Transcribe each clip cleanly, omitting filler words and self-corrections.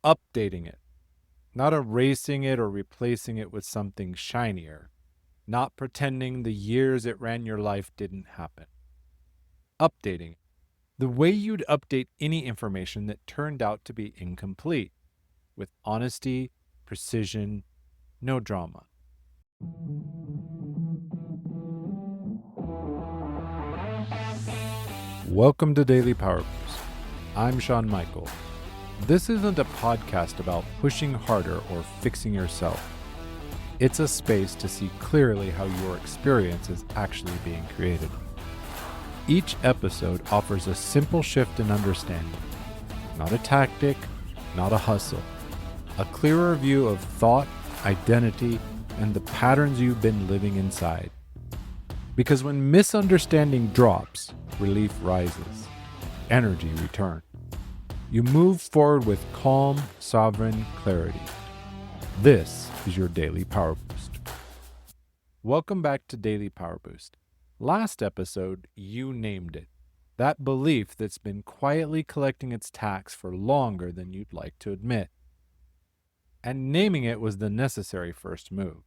updating it, not erasing it or replacing it with something shinier, not pretending the years it ran your life didn't happen. Updating it, the way you'd update any information that turned out to be incomplete, with honesty, precision, no drama. Welcome to Daily Power Boost. I'm Shawn Michael. This isn't a podcast about pushing harder or fixing yourself. It's a space to see clearly how your experience is actually being created. Each episode offers a simple shift in understanding, not a tactic, not a hustle, a clearer view of thought, identity, and the patterns you've been living inside. Because when misunderstanding drops, relief rises, energy returns. You move forward with calm, sovereign clarity. This is your Daily Power Boost. Welcome back to Daily Power Boost. Last episode, you named it. That belief that's been quietly collecting its tax for longer than you'd like to admit. And naming it was the necessary first move.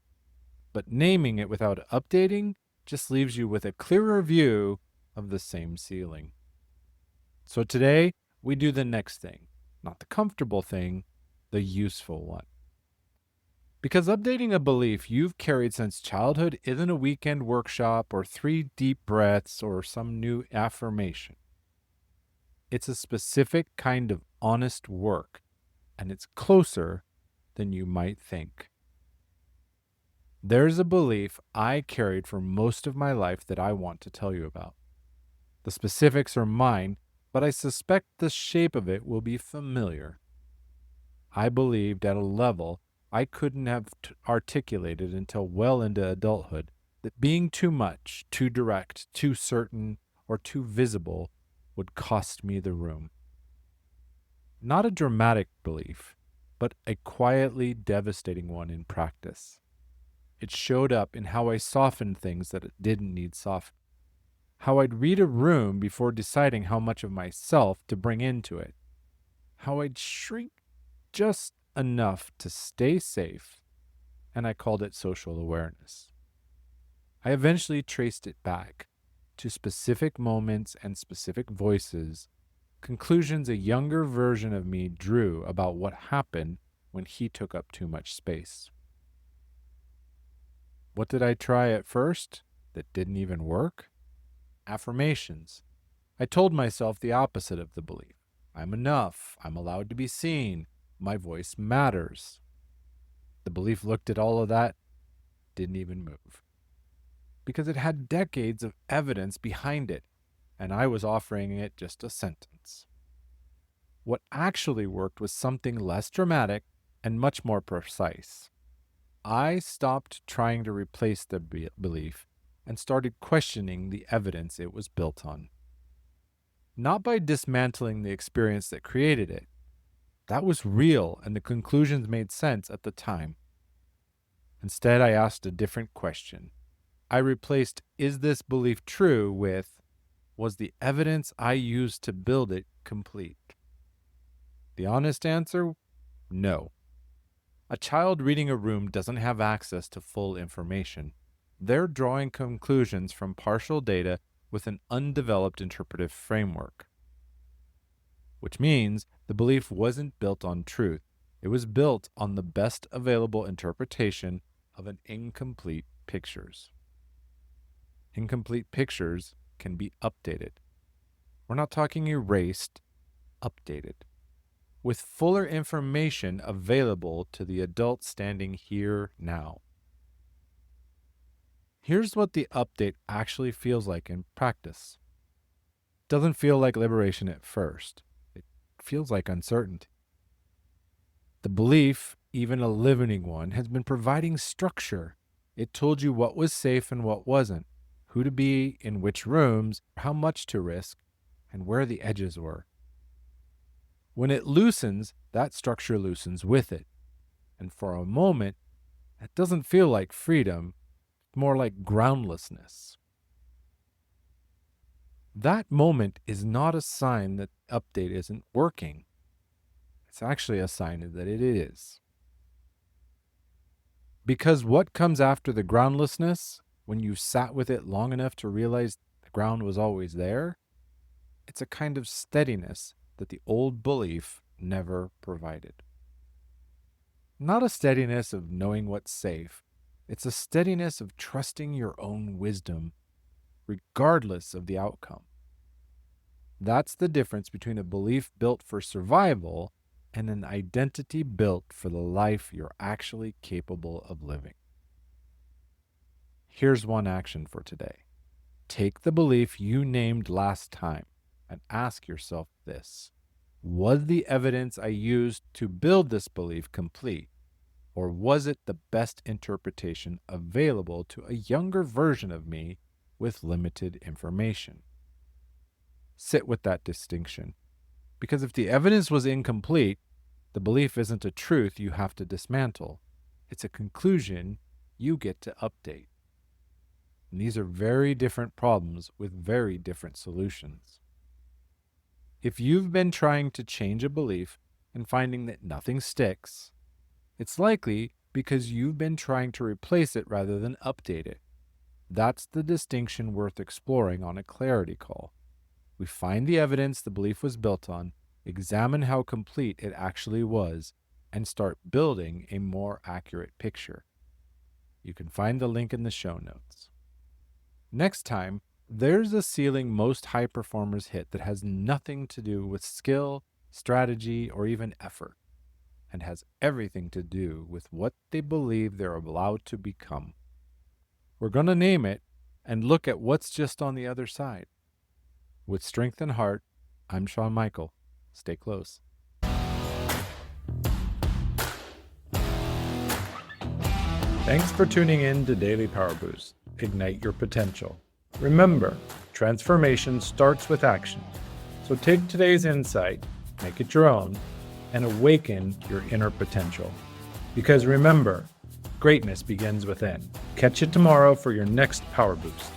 But naming it without updating just leaves you with a clearer view of the same ceiling. So today, we do the next thing, not the comfortable thing, the useful one. Because updating a belief you've carried since childhood isn't a weekend workshop or 3 deep breaths or some new affirmation. It's a specific kind of honest work, and it's closer than you might think. There's a belief I carried for most of my life that I want to tell you about. The specifics are mine, but I suspect the shape of it will be familiar. I believed at a level I couldn't have articulated until well into adulthood that being too much, too direct, too certain, or too visible would cost me the room. Not a dramatic belief, but a quietly devastating one in practice. It showed up in how I softened things that it didn't need softened. How I'd read a room before deciding how much of myself to bring into it. How I'd shrink just enough to stay safe, and I called it social awareness. I eventually traced it back to specific moments and specific voices, conclusions a younger version of me drew about what happened when he took up too much space. What did I try at first that didn't even work? Affirmations. I told myself the opposite of the belief. I'm enough. I'm allowed to be seen. My voice matters. The belief looked at all of that, didn't even move. Because it had decades of evidence behind it, and I was offering it just a sentence. What actually worked was something less dramatic and much more precise. I stopped trying to replace the belief and started questioning the evidence it was built on. Not by dismantling the experience that created it. That was real, and the conclusions made sense at the time. Instead, I asked a different question. I replaced, is this belief true, with, was the evidence I used to build it complete? The honest answer, no. A child reading a room doesn't have access to full information. They're drawing conclusions from partial data with an undeveloped interpretive framework. Which means the belief wasn't built on truth. It was built on the best available interpretation of an incomplete pictures. Incomplete pictures can be updated. We're not talking erased, updated. With fuller information available to the adult standing here now. Here's what the update actually feels like in practice. It doesn't feel like liberation at first. It feels like uncertainty. The belief, even a limiting one, has been providing structure. It told you what was safe and what wasn't, who to be in which rooms, how much to risk, and where the edges were. When it loosens, that structure loosens with it. And for a moment, that doesn't feel like freedom, more like groundlessness. That moment is not a sign that update isn't working. It's actually a sign that it is. Because what comes after the groundlessness, when you sat with it long enough to realize the ground was always there, it's a kind of steadiness that the old belief never provided. Not a steadiness of knowing what's safe, it's a steadiness of trusting your own wisdom, regardless of the outcome. That's the difference between a belief built for survival and an identity built for the life you're actually capable of living. Here's one action for today. Take the belief you named last time and ask yourself this: was the evidence I used to build this belief complete, or was it the best interpretation available to a younger version of me with limited information? Sit with that distinction, because if the evidence was incomplete, the belief isn't a truth you have to dismantle. It's a conclusion you get to update. And these are very different problems with very different solutions. If you've been trying to change a belief and finding that nothing sticks, it's likely because you've been trying to replace it rather than update it. That's the distinction worth exploring on a clarity call. We find the evidence the belief was built on, examine how complete it actually was, and start building a more accurate picture. You can find the link in the show notes. Next time, there's a ceiling most high performers hit that has nothing to do with skill, strategy, or even effort, and has everything to do with what they believe they're allowed to become. We're going to name it and look at what's just on the other side. With strength and heart, I'm Shawn Michael. Stay close. Thanks for tuning in to Daily Power Boost. Ignite your potential. Remember, transformation starts with action. So take today's insight, make it your own, and awaken your inner potential. Because remember, greatness begins within. Catch you tomorrow for your next Power Boost.